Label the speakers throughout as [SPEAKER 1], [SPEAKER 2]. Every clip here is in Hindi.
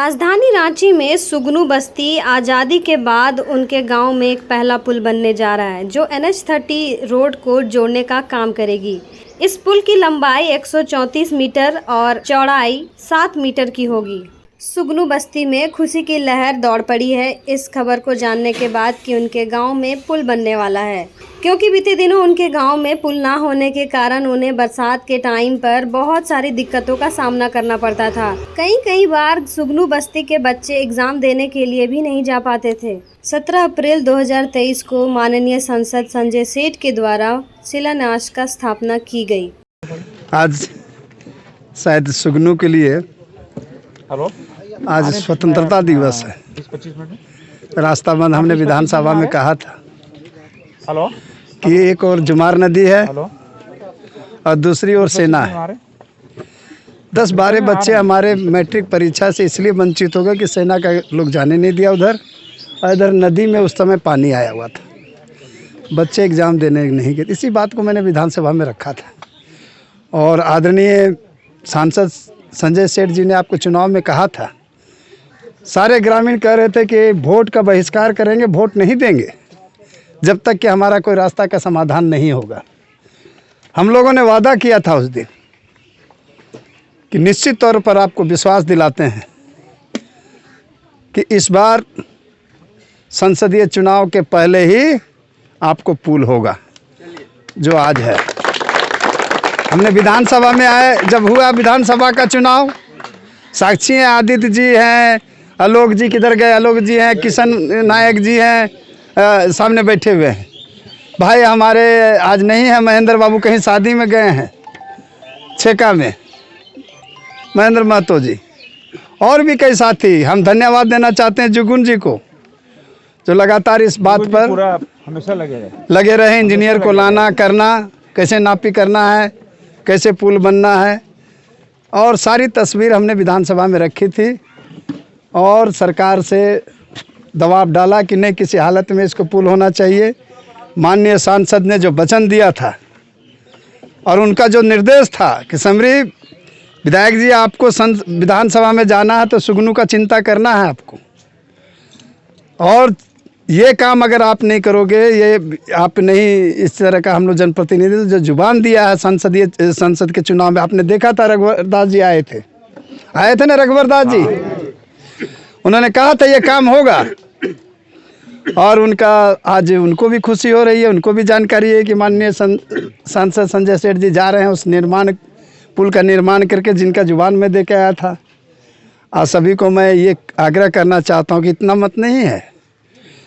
[SPEAKER 1] राजधानी रांची में सुगनू बस्ती आज़ादी के बाद उनके गांव में एक पहला पुल बनने जा रहा है जो NH30 रोड को जोड़ने का काम करेगी। इस पुल की लंबाई 134 मीटर और चौड़ाई 7 मीटर की होगी। सुगनू बस्ती में खुशी की लहर दौड़ पड़ी है इस खबर को जानने के बाद कि उनके गांव में पुल बनने वाला है, क्योंकि बीते दिनों उनके गांव में पुल ना होने के कारण उन्हें बरसात के टाइम पर बहुत सारी दिक्कतों का सामना करना पड़ता था। कई बार सुगनू बस्ती के बच्चे एग्जाम देने के लिए भी नहीं जा पाते थे। 17 अप्रैल 2023 को माननीय सांसद संजय सेठ के द्वारा शिलान्यास का स्थापना की गई।
[SPEAKER 2] आज शायद सुगनू के लिए आज स्वतंत्रता दिवस है। रास्ता बंद हमने विधानसभा में कहा था कि एक और जुमार नदी है और दूसरी ओर सेना है। 10-12 बच्चे हमारे मैट्रिक परीक्षा से इसलिए वंचित हो गए कि सेना का लोग जाने नहीं दिया उधर, और इधर नदी में उस समय पानी आया हुआ था, बच्चे एग्ज़ाम देने नहीं गए। इसी बात को मैंने विधानसभा में रखा था और आदरणीय सांसद संजय सेठ जी ने आपको चुनाव में कहा था, सारे ग्रामीण कह रहे थे कि वोट का बहिष्कार करेंगे, वोट नहीं देंगे जब तक कि हमारा कोई रास्ता का समाधान नहीं होगा। हम लोगों ने वादा किया था उस दिन कि निश्चित तौर पर आपको विश्वास दिलाते हैं कि इस बार संसदीय चुनाव के पहले ही आपको पुल होगा, जो आज है। हमने विधानसभा में आए, जब हुआ विधानसभा का चुनाव, साक्षी हैं, आदित्य जी हैं, आलोक जी किधर गए, आलोक जी हैं, किशन नायक जी हैं, सामने बैठे हुए हैं। भाई हमारे आज नहीं है, महेंद्र बाबू कहीं शादी में गए हैं, छेका में, महेंद्र महतो जी, और भी कई साथी। हम धन्यवाद देना चाहते हैं जुगुन जी को, जो लगातार इस बात पर
[SPEAKER 3] हमेशा
[SPEAKER 2] लगे रहे। इंजीनियर को लाना करना, कैसे नापी करना है, कैसे पुल बनना है, और सारी तस्वीर हमने विधानसभा में रखी थी और सरकार से दबाव डाला कि नहीं, किसी हालत में इसको पुल होना चाहिए। माननीय सांसद ने जो वचन दिया था और उनका जो निर्देश था कि समरी विधायक जी आपको विधानसभा में जाना है तो सुगनू का चिंता करना है आपको, और ये काम अगर आप नहीं करोगे, ये आप नहीं, इस तरह का हम लोग जनप्रतिनिधि जो जुबान दिया है संसद के चुनाव में, आपने देखा था रघुवर दास जी आए थे ना, रघुवर दास जी, उन्होंने कहा था ये काम होगा, और उनका आज उनको भी खुशी हो रही है, उनको भी जानकारी है कि माननीय सांसद संजय सेठ जी जा रहे हैं उस पुल का निर्माण करके, जिनका जुबान में दे के आया था। आज सभी को मैं ये आग्रह करना चाहता हूँ कि इतना मत नहीं है,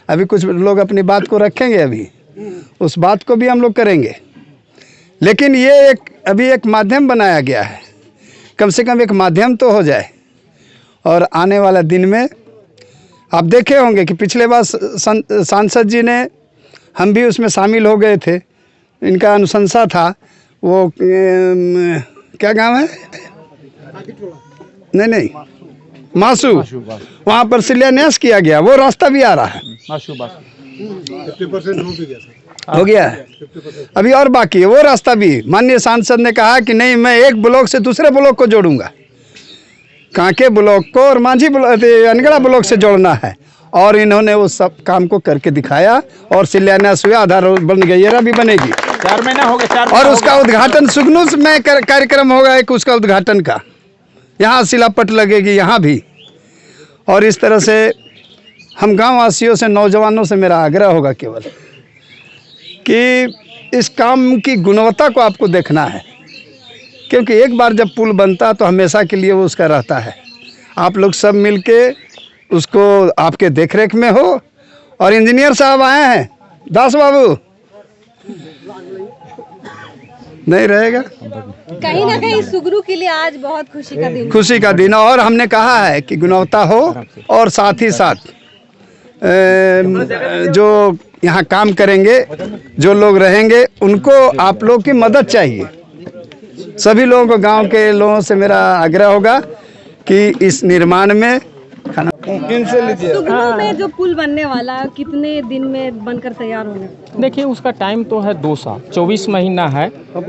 [SPEAKER 2] अभी कुछ लोग अपनी बात को रखेंगे, अभी उस बात को भी हम लोग करेंगे, लेकिन ये अभी एक माध्यम बनाया गया है, कम से कम एक माध्यम तो हो जाए। और आने वाला दिन में आप देखे होंगे कि पिछले बार सांसद जी ने, हम भी उसमें शामिल हो गए थे, इनका अनुशंसा था, वो क्या गांव है, नहीं मासू, वहाँ पर शिलान्यास किया गया, वो रास्ता भी आ रहा है,
[SPEAKER 3] 50%
[SPEAKER 2] हो गया है, अभी और बाकी है वो रास्ता भी। माननीय सांसद ने कहा कि नहीं, मैं एक ब्लॉक से दूसरे ब्लॉक को जोड़ूंगा, कांके ब्लॉक को और मांझी अनगढ़ा ब्लॉक से जोड़ना है, और इन्होंने उस सब काम को करके दिखाया और शिलान्यास हुआ, आधार बन गई, ये भी बनेगी,
[SPEAKER 3] 4 महीना हो गया,
[SPEAKER 2] और उसका उद्घाटन सुगनू में कार्यक्रम होगा एक, उसका उद्घाटन का, यहाँ शिलापट लगेगी यहाँ भी। और इस तरह से हम गाँव वासियों से, नौजवानों से मेरा आग्रह होगा केवल कि इस काम की गुणवत्ता को आपको देखना है, क्योंकि एक बार जब पुल बनता तो हमेशा के लिए वो उसका रहता है। आप लोग सब मिलके उसको आपके देखरेख में हो। और इंजीनियर साहब आए हैं, दास बाबू नहीं रहेगा,
[SPEAKER 1] कहीं ना कहीं सुगनू के लिए आज बहुत खुशी का दिन,
[SPEAKER 2] और हमने कहा है कि गुणवत्ता हो, और साथ ही साथ जो यहाँ काम करेंगे, जो लोग रहेंगे, उनको आप लोग की मदद चाहिए। सभी लोगों को, गांव के लोगों से मेरा आग्रह होगा कि इस निर्माण में खाना
[SPEAKER 1] सुगनू में जो पुल बनने वाला है, कितने दिन में बनकर तैयार होने?
[SPEAKER 3] देखिए उसका टाइम तो है 2 साल, 24 महीना है।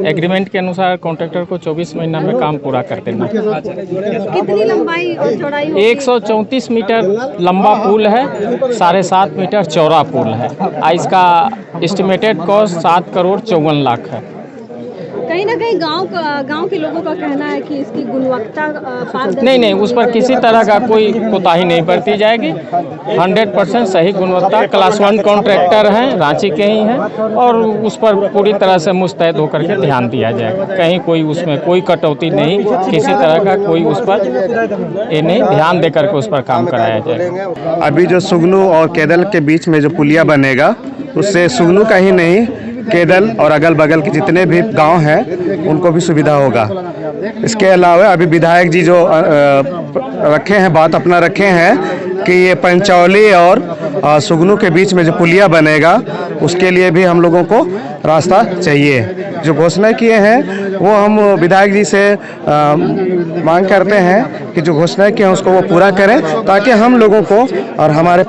[SPEAKER 3] एग्रीमेंट के अनुसार कॉन्ट्रैक्टर को 24 महीना में काम पूरा कर देना है।
[SPEAKER 1] कितनी लंबाई और चौड़ाई होगी?
[SPEAKER 3] 134 मीटर लंबा पुल है, 7.5 मीटर चौड़ा पुल है। इसका एस्टिमेटेड कॉस्ट 7,54,00,000 है।
[SPEAKER 1] कहीं ना कहीं गांव के लोगों का कहना है कि इसकी गुणवत्ता
[SPEAKER 3] नहीं, उस पर किसी तरह का कोई कोताही नहीं बरती जाएगी। 100% सही गुणवत्ता, क्लास 1 कॉन्ट्रैक्टर हैं, रांची के ही हैं, और उस पर पूरी तरह से मुस्तैद होकर के ध्यान दिया जाएगा। कहीं कोई उसमें कोई कटौती नहीं, किसी तरह का कोई उस पर ये नहीं, ध्यान दे करके उस पर काम कराया जाएगा।
[SPEAKER 4] अभी जो सुगनू और केदल के बीच में जो पुलिया बनेगा, उससे सुगनू का ही नहीं, केदल और अगल बगल के जितने भी गांव हैं उनको भी सुविधा होगा। इसके अलावा अभी विधायक जी जो रखे हैं, बात अपना रखे हैं कि ये पंचौली और सुगनू के बीच में जो पुलिया बनेगा उसके लिए भी हम लोगों को रास्ता चाहिए। जो घोषणा किए हैं वो हम विधायक जी से मांग करते हैं कि जो घोषणा किए हैं उसको वो पूरा करें, ताकि हम लोगों को और हमारे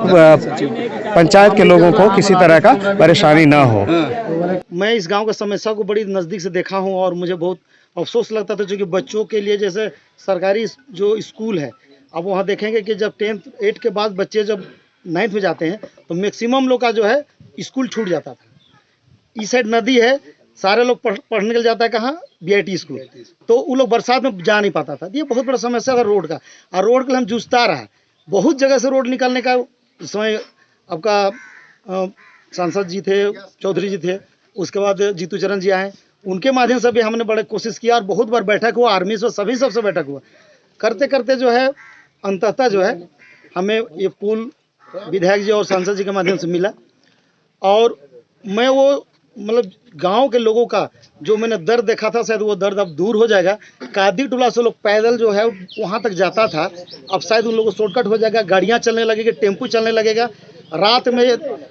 [SPEAKER 4] पंचायत के लोगों को किसी तरह का परेशानी ना हो।
[SPEAKER 5] मैं इस गांव की समस्या को बड़ी नज़दीक से देखा हूं और मुझे बहुत अफसोस लगता था, क्योंकि बच्चों के लिए जैसे सरकारी जो स्कूल है, अब वहां देखेंगे कि जब 10th 8 के बाद बच्चे जब 9th में जाते हैं तो मैक्सिमम लोग का जो है स्कूल छूट जाता था। इस साइड नदी है, सारे लोग पढ़ने के लिए जाता है कहाँ, BIT स्कूल, तो वो लोग बरसात में जा नहीं पाता था। ये बहुत बड़ा समस्या था रोड का, और रोड के लिए हम जूझता रहा। बहुत जगह से रोड निकालने का समय आपका सांसद जी थे, चौधरी जी थे, उसके बाद जीतू चरण जी आए, उनके माध्यम से भी हमने बड़े कोशिश किया और बहुत बार बैठक हुआ, आर्मी से सभी सबसे बैठक हुआ। करते करते जो है अंततः जो है हमें ये पुल विधायक जी और सांसद जी के माध्यम से मिला। और मैं वो मतलब गांव के लोगों का जो मैंने दर्द देखा था, शायद वो दर्द अब दूर हो जाएगा। कादी टोला से लोग पैदल जो है वहाँ तक जाता था, अब शायद उन लोगों को शॉर्टकट हो जाएगा, गाड़ियाँ चलने लगेगी, टेम्पू चलने लगेगा। रात में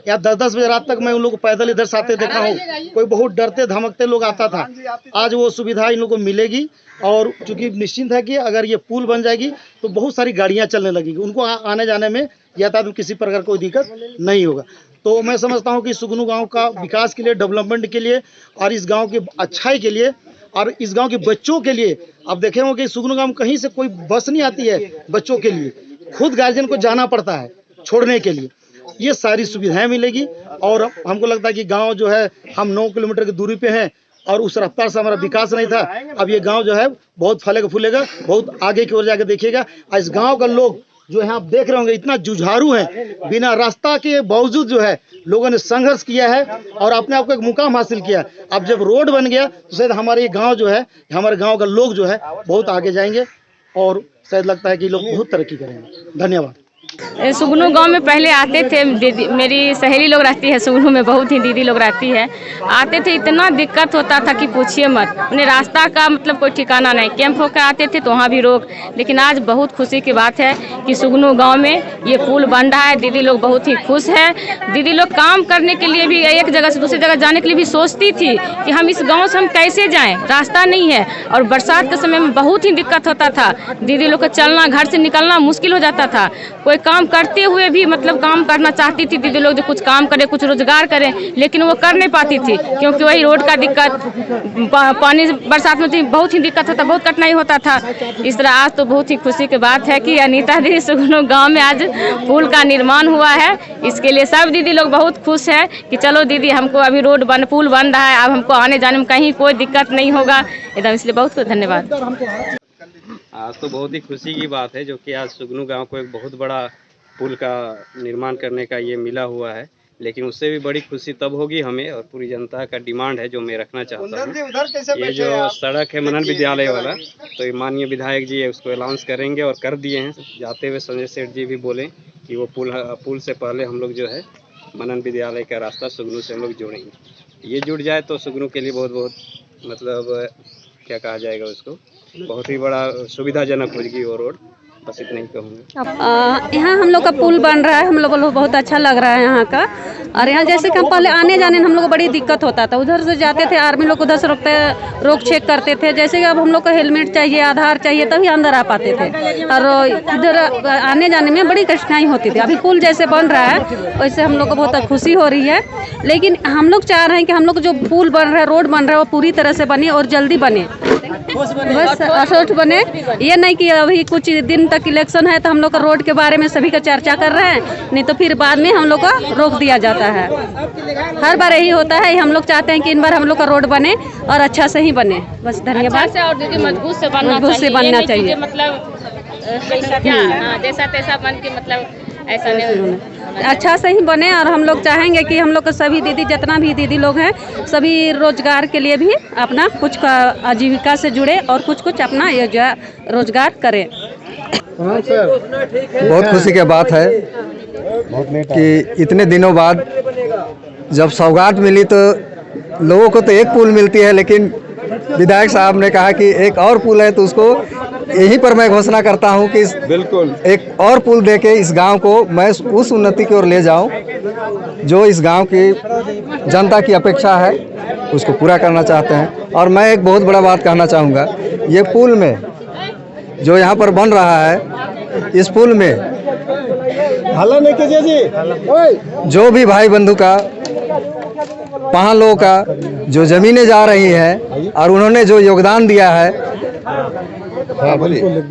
[SPEAKER 5] या 10-10 बजे रात तक मैं उन लोगों को पैदल इधर से आते देखा हूँ। कोई बहुत डरते धमकते लोग आता था। आज वो सुविधा इन लोगों को मिलेगी, और चूँकि निश्चिंत है कि अगर ये पुल बन जाएगी तो बहुत सारी गाड़ियाँ चलने लगेगी, उनको आने जाने में यातायात में किसी प्रकार कोई दिक्कत नहीं होगा। तो मैं समझता हूँ कि सुगनू गांव का विकास के लिए, डेवलपमेंट के लिए, और इस गांव की अच्छाई के लिए, और इस गांव के बच्चों के लिए, आप देखे होंगे कि सुगनू गांव में कहीं से कोई बस नहीं आती है बच्चों के लिए, खुद गार्जियन को जाना पड़ता है छोड़ने के लिए। ये सारी सुविधाएं मिलेगी, और हमको लगता है कि गांव जो है, हम 9 किलोमीटर की दूरी पे हैं और उस रफ्तार से हमारा विकास नहीं था। अब ये गांव जो है बहुत फलेगा फूलेगा, बहुत आगे की ओर जाकर देखिएगा। इस गाँव का लोग जो है आप देख रहे होंगे इतना जुझारू है, बिना रास्ता के बावजूद जो है लोगों ने संघर्ष किया है और अपने आप को एक मुकाम हासिल किया। अब जब रोड बन गया तो शायद हमारे ये गांव जो है, हमारे गांव का लोग जो है बहुत आगे जाएंगे, और शायद लगता है कि लोग बहुत तरक्की करेंगे। धन्यवाद।
[SPEAKER 6] सुगनू गांव में पहले आते थे, दीदी मेरी सहेली लोग रहती है सुगनू में, बहुत ही दीदी लोग रहती है, आते थे, इतना दिक्कत होता था कि पूछिए मत। उन्हें रास्ता का मतलब कोई ठिकाना नहीं, कैंप होकर आते थे तो वहाँ भी रोक। लेकिन आज बहुत खुशी की बात है कि सुगनू गांव में ये पुल बन रहा है, दीदी लोग बहुत ही खुश है। दीदी लोग काम करने के लिए भी एक जगह से दूसरी जगह जाने के लिए भी सोचती थी कि हम इस गाँव से हम कैसे जाएँ, रास्ता नहीं है, और बरसात के समय में बहुत ही दिक्कत होता था। दीदी लोग को चलना, घर से निकलना मुश्किल हो जाता था। कोई काम करते हुए भी मतलब काम करना चाहती थी दीदी लोग, जो कुछ काम करें, कुछ रोजगार करें, लेकिन वो कर नहीं पाती थी, क्योंकि वही रोड का दिक्कत, पानी बरसात में बहुत ही दिक्कत होता, बहुत कठिनाई होता था। इस तरह आज तो बहुत ही खुशी की बात है कि अनीता दीदी सुगनू गांव में आज पुल का निर्माण हुआ है। इसके लिए सब दीदी लोग बहुत खुश है कि चलो दीदी हमको अभी पुल बन रहा है, अब हमको आने जाने में कहीं कोई दिक्कत नहीं होगा एकदम। इसलिए बहुत बहुत धन्यवाद।
[SPEAKER 7] आज तो बहुत ही खुशी की बात है, जो कि आज सुगनू गांव को एक बहुत बड़ा पुल का निर्माण करने का ये मिला हुआ है। लेकिन उससे भी बड़ी खुशी तब होगी हमें, और पूरी जनता का डिमांड है जो मैं रखना चाहता हूँ। ये जो सड़क है मनन विद्यालय वाला, तो माननीय विधायक जी उसको अनाउंस करेंगे और कर दिए हैं। जाते हुए संजय सेठ जी भी बोले कि वो पुल से पहले हम लोग जो है मनन विद्यालय का रास्ता सुगनू से हम लोग जोड़ेंगे। ये जुड़ जाए तो सुगनू के लिए बहुत मतलब क्या कहा जाएगा उसको, बहुत ही बड़ा सुविधाजनक होगी वो रोड। बस इतना ही कहूँगा।
[SPEAKER 8] यहाँ हम लोग का पुल बन रहा है, हम लोग को बहुत अच्छा लग रहा है यहाँ का। और यहाँ जैसे कि हम पहले आने जाने में हम लोग को बड़ी दिक्कत होता था, उधर से जाते थे आर्मी लोग उधर से रोक चेक करते थे। जैसे कि अब हम लोग को हेलमेट चाहिए, आधार चाहिए, तभी अंदर आ पाते थे। और इधर आने जाने में बड़ी कठिनाई होती थी। अभी पुल जैसे बन रहा है वैसे हम लोग को बहुत खुशी हो रही है। लेकिन हम लोग चाह रहे हैं कि हम लोग जो पुल बन रहा है, रोड बन रहा है, वो पूरी तरह से बने और जल्दी बने, बस असोट बने। ये नहीं कि अभी कुछ दिन तक इलेक्शन है तो हम लोग का रोड के बारे में सभी का चर्चा कर रहे हैं, नहीं तो फिर बाद में हम लोग का रोक दिया जाता है। हर बार यही होता है। हम लोग चाहते हैं कि इन बार हम लोग का रोड बने और अच्छा से ही बने। बस धन्यवाद।
[SPEAKER 6] अच्छा और दीदी मजबूत से बनना चाहिए, मतलब जैसा तैसा बन के, मतलब ऐसा नहीं,
[SPEAKER 8] अच्छा से ही बने। और हम लोग चाहेंगे कि हम लोग का सभी दीदी, जितना भी दीदी लोग हैं, सभी रोजगार के लिए भी अपना कुछ आजीविका से जुड़े और कुछ अपना रोजगार करें।
[SPEAKER 9] बहुत खुशी की बात है कि इतने दिनों बाद जब सौगात मिली तो लोगों को तो एक पुल मिलती है, लेकिन विधायक साहब ने कहा कि एक और पुल है, तो उसको यहीं पर मैं घोषणा करता हूं कि बिल्कुल एक और पुल देके इस गांव को मैं उस उन्नति की ओर ले जाऊं जो इस गांव की जनता की अपेक्षा है, उसको पूरा करना चाहते हैं। और मैं एक बहुत बड़ा बात कहना चाहूँगा, ये पुल में जो यहाँ पर बन रहा है, इस पुल में हल्ला नहीं कीजिए जी, जो भी भाई बंधु का, 5 लोगों का जो जमीनें जा रही हैं और उन्होंने जो योगदान दिया है,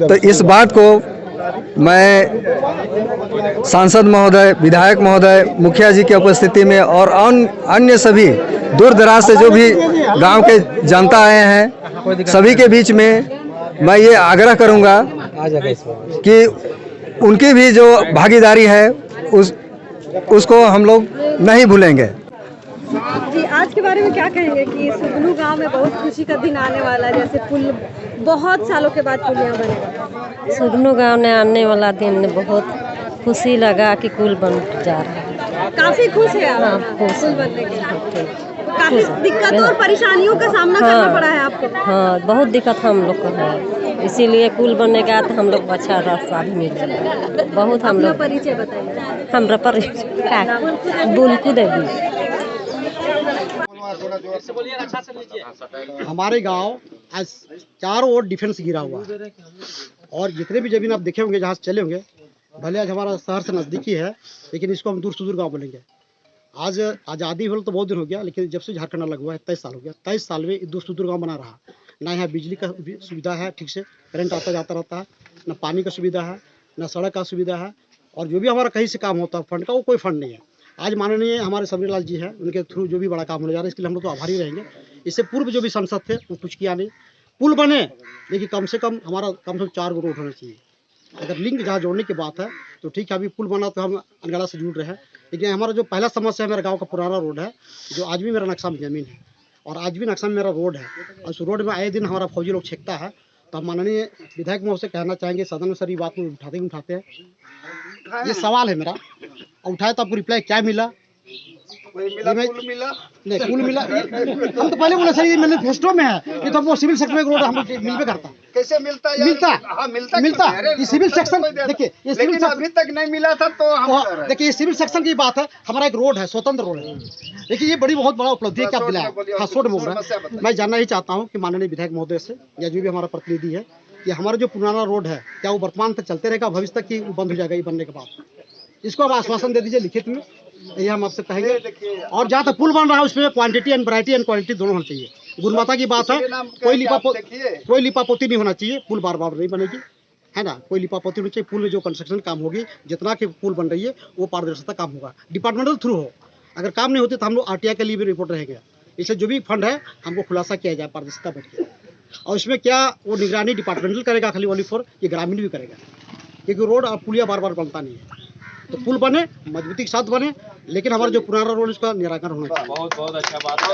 [SPEAKER 9] तो इस बात को मैं सांसद महोदय, विधायक महोदय, मुखिया जी की उपस्थिति में और अन्य सभी दूर दराज से जो भी गांव के जनता आए हैं, सभी के बीच में मैं ये आग्रह करूंगा कि उनकी भी जो भागीदारी है उसको हम लोग नहीं भूलेंगे।
[SPEAKER 1] जी, आज के बारे में क्या कहेंगे कि सुगनू गांव में बहुत खुशी का दिन आने वाला है, जैसे पुल बहुत सालों के बाद पुल यहाँ बनेगा।
[SPEAKER 10] सुगनू गांव में आने वाला दिन बहुत खुशी लगा कि पुल बन जा रहा है।
[SPEAKER 1] काफी खुश है आप?
[SPEAKER 10] हाँ, खुश
[SPEAKER 1] पुल बनने के काफी दिक्कतों और परेशानियों का सामना करना पड़ा है आपको?
[SPEAKER 10] हाँ, बहुत दिक्कत हम लोग को है, इसीलिए पुल बनने का तो हम लोग अच्छा रास्ता भी मिल जाए। बहुत हम लोग।
[SPEAKER 1] परिचय बताइए।
[SPEAKER 10] हमारा परिचय बुलकू देवी।
[SPEAKER 5] हमारे गांव आज चारों ओर डिफेंस गिरा हुआ है और जितने भी जमीन आप देखे होंगे, जहाँ से चले होंगे, भले आज हमारा शहर से नज़दीकी है, लेकिन इसको हम दूर सुदूर गांव बोलेंगे। आज आज़ादी हुई तो बहुत दिन हो गया, लेकिन जब से झारखंड अलग हुआ है 23 साल हो गया। 23 साल में दूर सुदूर गाँव बना रहा। ना यहाँ बिजली का सुविधा है, ठीक से करंट आता जाता रहता है, ना पानी का सुविधा है, ना सड़क का सुविधा है, और जो भी हमारा कहीं से काम होता है फंड का, वो कोई फंड नहीं है। आज माननीय हमारे सबरी लाल जी हैं, उनके थ्रू जो भी बड़ा काम होने जा रहा है, इसके लिए हम लोग तो आभारी रहेंगे। इससे पूर्व जो भी सांसद थे वो कुछ किया नहीं। पुल बने, लेकिन कम से कम हमारा कम से कम 4 रोड होना चाहिए। अगर लिंक जहाँ जोड़ने की बात है तो ठीक है, अभी पुल बना तो हम अनगढ़ा से जुड़ रहे हैं, लेकिन हमारा जो पहला समस्या है, मेरे गाँव का पुराना रोड है, जो आज भी मेरा नक्शा में ज़मीन है और आज भी नक्शा में मेरा रोड है, और उस रोड में आए दिन हमारा फौजी लोग छेकता है। तो हम माननीय विधायक महोदय से कहना चाहेंगे, सदन में सर ये बात उठाते हैं। ये सवाल है मेरा, उठाए तो आपको रिप्लाई क्या मिला? पुल मिला हम तो पहले बोले सर, ये मैनिफेस्टो में है, ये तो वो सिविल सेक्टर में रोड हम मिल पे करता। कैसे मिलता है? मिलता ये सिविल सेक्शन, देखिए ये सिविल अभी तक नहीं मिला था, तो देखिए ये सिविल सेक्शन की बात है। हमारा एक रोड है, स्वतंत्र रोड है, देखिए ये बहुत बड़ा उपलब्धि है। क्या दिलाया? हाँ, शोट बोल रहा है। मैं जानना ही चाहता हूँ कि माननीय विधायक महोदय से या जो भी हमारा प्रतिनिधि है, कि हमारा जो पुराना रोड है, क्या वो वर्तमान तक चलते रहेगा, भविष्य तक की बंद हो जाएगा ये बनने के बाद? इसको आप आश्वासन दे दीजिए लिखित में, ये हम आपसे कहेंगे। और जहाँ तक पुल बन रहा है उसमें quantity and variety and quality दोनों होना चाहिए। गुणवत्ता की बात है, कोई लिपापोती नहीं होना चाहिए, पुल बार बार नहीं बनेगी, है ना। कोई लिपापोती होनी चाहिए। पुल में जो कंस्ट्रक्शन काम होगी, जितना की पुल बन रही है, वो पारदर्शिता काम होगा, डिपार्टमेंटल थ्रू हो। अगर काम नहीं होती तो हम लोग RTI के लिए भी रिपोर्ट रहेंगे। इससे जो भी फंड है हमको खुलासा किया जाए पारदर्शिता बैठ के। और इसमें क्या वो निगरानी डिपार्टमेंटल करेगा खाली ओनली फॉर, ये ग्रामीण भी करेगा, क्योंकि रोड और पुलिया बार बार बनता नहीं है। तो पुल बने, मजबूती के साथ बने, लेकिन हमारा जो पुराना रोड इसका निराकरण होना चाहिए।
[SPEAKER 7] बहुत अच्छा बात है।